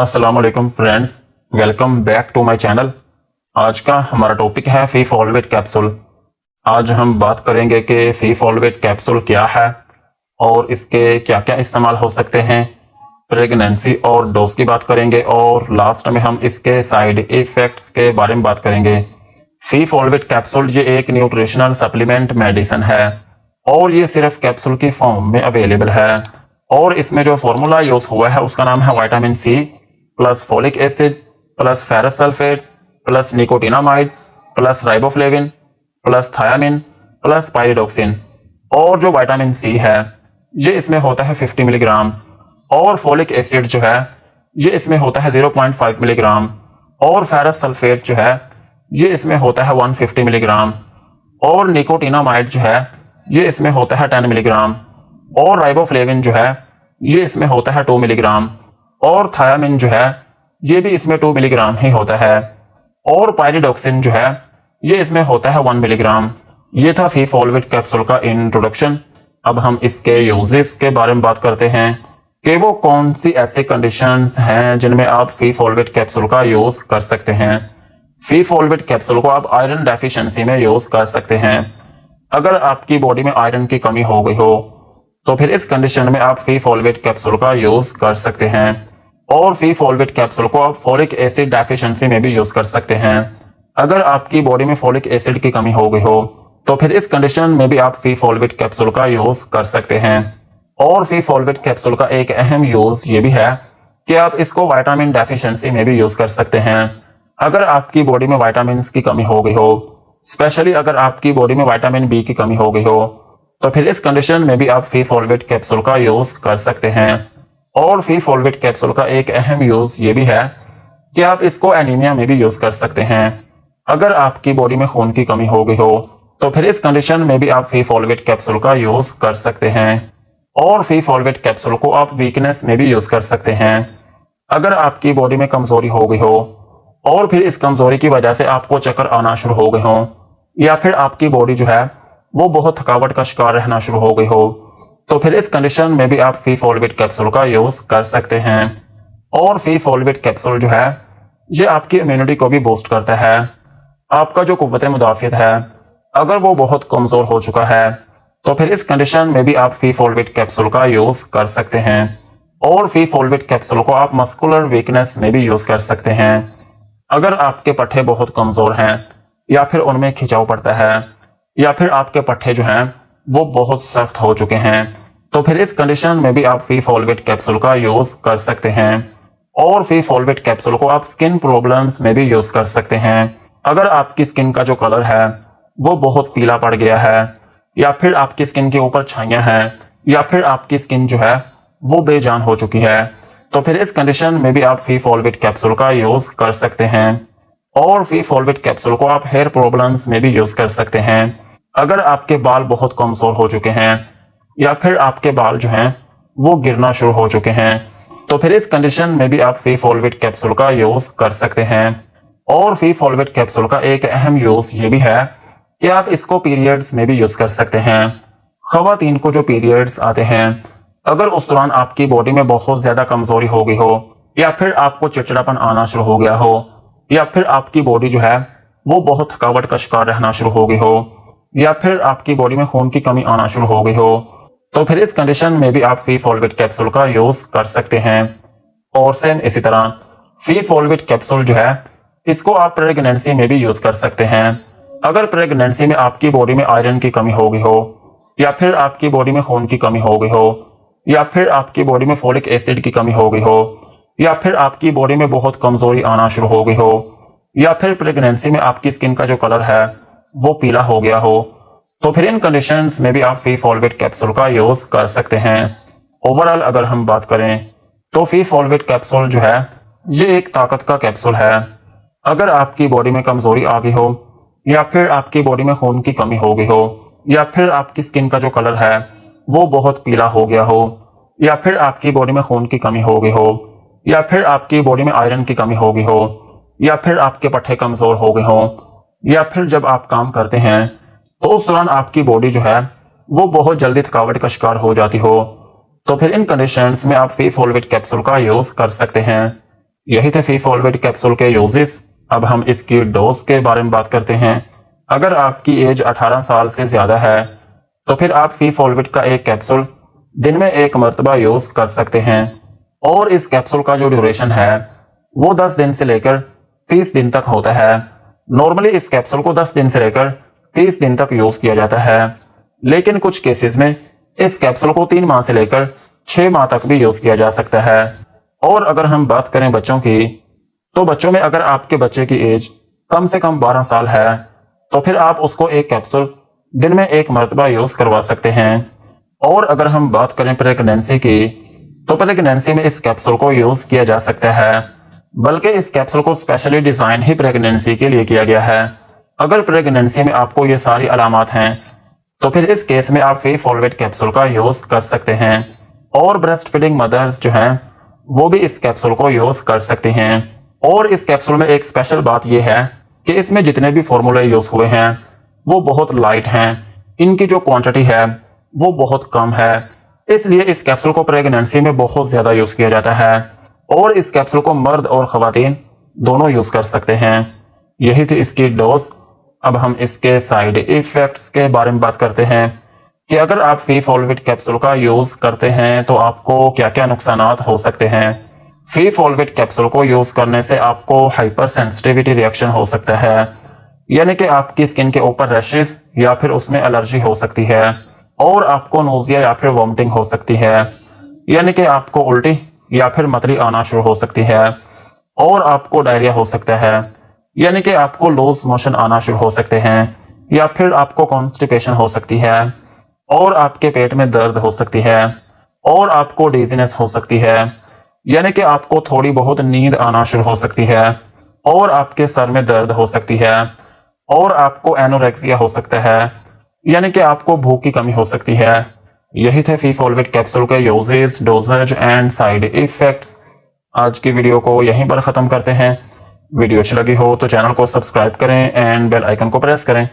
अस्सलाम वालेकुम friends, welcome back to my channel. आज का हमारा टॉपिक है फी फॉलवेट कैप्सूल। आज हम बात करेंगे कि फी फॉलवेट कैप्सूल क्या है और इसके क्या क्या इस्तेमाल हो सकते हैं। प्रेगनेंसी और डोज की बात करेंगे और लास्ट में हम इसके साइड इफेक्ट्स के बारे में बात करेंगे। फी फॉलवेट कैप्सूल ये एक न्यूट्रिशनल सप्लीमेंट मेडिसिन है और ये सिर्फ कैप्सूल की फॉर्म में अवेलेबल है और इसमें जो फॉर्मूला यूज हुआ है उसका नाम है vitamin C plus folic acid plus ferrous sulphate plus nicotinamide plus riboflavin plus thiamine plus pyridoxine. और जो विटामिन सी है ये इसमें होता है 50 मिलीग्राम और फोलिक एसिड जो है ये इसमें होता है 0.5 मिलीग्राम और फेरस सल्फेट जो है ये इसमें होता है 150 मिलीग्राम और निकोटिनामाइड जो है ये इसमें होता है 10 मिलीग्राम और राइबोफ्लेविन जो है ये इसमें होता है 2 मिलीग्राम और थायामिन जो है ये भी इसमें 2 मिलीग्राम ही होता है और पाइरिडॉक्सिन जो है ये इसमें होता है 1 मिलीग्राम। ये था फी फॉलवेट कैप्सूल का इंट्रोडक्शन। अब हम इसके यूजेस के बारे में बात करते हैं कि वो कौन सी ऐसे कंडीशंस हैं जिनमें आप फी फॉलवेट कैप्सूल का यूज कर सकते हैं। फी फॉलवेट कैप्सूल को आप आयरन डेफिशिएंसी में यूज कर सकते हैं। अगर आपकी बॉडी में आयरन की कमी हो गई हो तो फिर इस कंडीशन में आप फी फॉलवेट कैप्सूल का यूज कर सकते हैं और फी फॉलवेट कैप्सूल को आप फोलिक एसिड डेफिशिएंसी में भी यूज कर सकते हैं। अगर आपकी बॉडी में फोलिक एसिड की कमी हो गई हो तो फिर इस कंडीशन में भी आप फी फॉलवेट कैप्सूल का यूज कर सकते हैं। और फी फॉलवेट कैप्सूल का एक अहम यूज ये भी है कि आप इसको विटामिन डेफिशिएंसी में भी यूज कर सकते हैं। अगर आपकी बॉडी में विटामिन की कमी हो गई हो, स्पेशली अगर आपकी बॉडी में विटामिन बी की कमी हो गई हो तो फिर इस कंडीशन में भी आप फी फॉलवेट कैप्सूल का यूज कर सकते हैं। और फी फॉलवेट कैप्सूल का एक अहम यूज ये भी है कि आप इसको एनीमिया में भी यूज कर सकते हैं। अगर आपकी बॉडी में खून की कमी हो गई हो तो फिर इस कंडीशन में भी आप फी फॉलवेट कैप्सूल का यूज कर सकते हैं। और फी फॉलवेट कैप्सूल को आप वीकनेस में भी यूज कर सकते हैं। अगर आपकी बॉडी में कमजोरी हो गई हो और फिर इस कमजोरी की वजह से आपको चक्कर आना शुरू हो गए हो या फिर आपकी बॉडी जो है वो बहुत थकावट का शिकार रहना शुरू हो गई हो तो फिर इस कंडीशन में भी आप फी फॉलवेट कैप्सूल का यूज कर सकते हैं। और फी फॉलवेट कैप्सूल जो है ये आपकी इम्यूनिटी को भी बूस्ट करता है। आपका जो कुव्वत मुदाफियत है अगर वो बहुत कमजोर हो चुका है तो फिर इस कंडीशन में भी आप फी फॉलवेट कैप्सूल का यूज कर सकते हैं। और फी फॉलवेट कैप्सूल को आप मस्कुलर वीकनेस में भी यूज कर सकते हैं। अगर आपके पट्टे बहुत कमजोर हैं या फिर उनमें खिंचाव पड़ता है या फिर आपके पट्टे जो हैं वो बहुत सख्त हो चुके हैं तो फिर इस कंडीशन में भी आप फी फॉलवेट कैप्सूल का यूज कर सकते हैं। और फी फॉलवेट कैप्सूल को आप स्किन प्रॉब्लम्स में भी यूज कर सकते हैं। अगर आपकी स्किन का जो कलर है वो बहुत पीला पड़ गया है या फिर आपकी स्किन के ऊपर छाइयां हैं या फिर आपकी स्किन जो है वो बेजान हो चुकी है तो फिर इस कंडीशन में भी आप फी फॉलवेट कैप्सूल का यूज कर सकते हैं। और फी फॉलवेट कैप्सूल को आप हेयर प्रॉब्लम्स में भी यूज कर सकते हैं। अगर आपके बाल बहुत कमजोर हो चुके हैं या फिर आपके बाल जो हैं वो गिरना शुरू हो चुके हैं तो फिर इस कंडीशन में भी आप फी फॉलवेट कैप्सूल का यूज कर सकते हैं। और फी फॉलवेट कैप्सूल का एक अहम यूज ये भी है कि आप इसको पीरियड्स में भी यूज कर सकते हैं। खवातीन को जो पीरियड्स आते हैं अगर उस दौरान आपकी बॉडी में बहुत ज्यादा कमजोरी हो गई हो या फिर आपको चिड़चिड़ापन आना शुरू हो गया हो या फिर आपकी बॉडी जो है वो बहुत थकावट का शिकार रहना शुरू हो गई हो या फिर आपकी बॉडी में खून की कमी आना शुरू हो गई हो तो फिर इस कंडीशन में भी आप फी फॉलवेट कैप्सूल का यूज कर सकते हैं। और सेम इसी तरह फी फॉलवेट कैप्सूल जो है इसको आप प्रेगनेंसी में भी यूज कर सकते हैं। अगर प्रेगनेंसी में आपकी बॉडी में आयरन की कमी हो गई हो या फिर आपकी बॉडी में खून की कमी हो गई हो या फिर आपकी बॉडी में फोलिक एसिड की कमी हो गई हो या फिर आपकी बॉडी में बहुत कमजोरी आना शुरू हो गई हो या फिर प्रेगनेंसी में आपकी स्किन का जो कलर है वो पीला हो गया हो तो फिर इन कंडीशंस में भी आप फी फॉलवेट कैप्सूल का यूज कर सकते हैं। ओवरऑल अगर हम बात करें तो फी फॉलवेट कैप्सूल जो है ये एक ताकत का कैप्सूल है। अगर आपकी बॉडी में कमजोरी आ गई हो या फिर आपकी बॉडी में खून की कमी हो गई हो या फिर आपकी स्किन का जो कलर है वो बहुत पीला हो गया हो या फिर आपकी बॉडी में खून की कमी हो गई हो या फिर आपकी बॉडी में आयरन की कमी हो गई हो या फिर आपके पट्टे कमजोर हो गए हो या फिर जब आप काम करते हैं तो उस दौरान आपकी बॉडी जो है वो बहुत जल्दी थकावट का शिकार हो जाती हो तो फिर इन कंडीशंस में आप फी फॉलवेट कैप्सूल का यूज कर सकते हैं। यही थे फी फॉलवेट कैप्सूल के यूजेस। अब हम इसकी डोज के बारे में बात करते हैं। अगर आपकी एज 18 साल से ज्यादा है तो फिर आप फी फॉलवेट का एक कैप्सूल दिन में एक मरतबा यूज कर सकते हैं और इस कैप्सूल का जो ड्यूरेशन है वो 10 दिन से लेकर 30 दिन तक होता है। नॉर्मली इस कैप्सूल को 10 दिन से लेकर 30 दिन तक यूज किया जाता है, लेकिन कुछ केसेस में इस कैप्सूल को 3 माह से लेकर 6 माह तक भी यूज किया जा सकता है। और अगर हम बात करें बच्चों की, तो बच्चों में अगर आपके बच्चे की एज कम से कम 12 साल है तो फिर आप उसको एक कैप्सूल दिन में एक मरतबा यूज करवा सकते हैं। और अगर हम बात करें प्रेगनेंसी की, तो प्रेगनेंसी में इस कैप्सूल को यूज किया जा सकता है, बल्कि इस कैप्सूल को स्पेशली डिजाइन ही प्रेगनेंसी के लिए किया गया है। अगर प्रेगनेंसी में आपको ये सारी अलामात हैं तो फिर इस केस में आप फी फॉलवेट कैप्सूल का यूज कर सकते हैं। और ब्रेस्ट फीडिंग मदर्स जो हैं वो भी इस कैप्सूल को यूज कर सकते हैं। और इस कैप्सूल में एक स्पेशल बात यह है कि इसमें जितने भी फॉर्मूले यूज हुए हैं वो बहुत लाइट हैं, इनकी जो क्वांटिटी है वो बहुत कम है, इसलिए इस कैप्सूल को प्रेगनेंसी में बहुत ज्यादा यूज किया जाता है। और इस कैप्सूल को मर्द और खवातीन दोनों यूज कर सकते हैं। यही थी इसकी डोज। अब हम इसके साइड इफेक्ट्स के बारे में बात करते हैं कि अगर आप फी फॉलवेट कैप्सूल का यूज करते हैं तो आपको क्या क्या नुकसानात हो सकते हैं। फी फॉलवेट कैप्सूल को यूज करने से आपको हाइपर सेंसिटिविटी रिएक्शन हो सकता है, यानी कि आपकी स्किन के ऊपर रैशेस या फिर उसमें एलर्जी हो सकती है और आपको नोजिया या फिर वॉमिटिंग हो सकती है, यानी कि आपको उल्टी या फिर मतली आना शुरू हो सकती है और आपको डायरिया हो सकता है, यानी कि आपको लूज मोशन आना शुरू हो सकते हैं या फिर आपको कॉन्स्टिपेशन हो सकती है और आपके पेट में दर्द हो सकती है और आपको डिजीनेस हो सकती है, यानी कि आपको थोड़ी बहुत नींद आना शुरू हो सकती है और आपके सर में दर्द हो सकती है और आपको एनोरेक्सिया हो सकता है, यानी कि आपको भूख की कमी हो सकती है। यही थे फी फॉलवेट कैप्सूल के uses, doses and side effects. आज की वीडियो को यहीं पर खत्म करते हैं। वीडियो अच्छी लगी हो तो चैनल को सब्सक्राइब करें एंड बेल आइकन को प्रेस करें।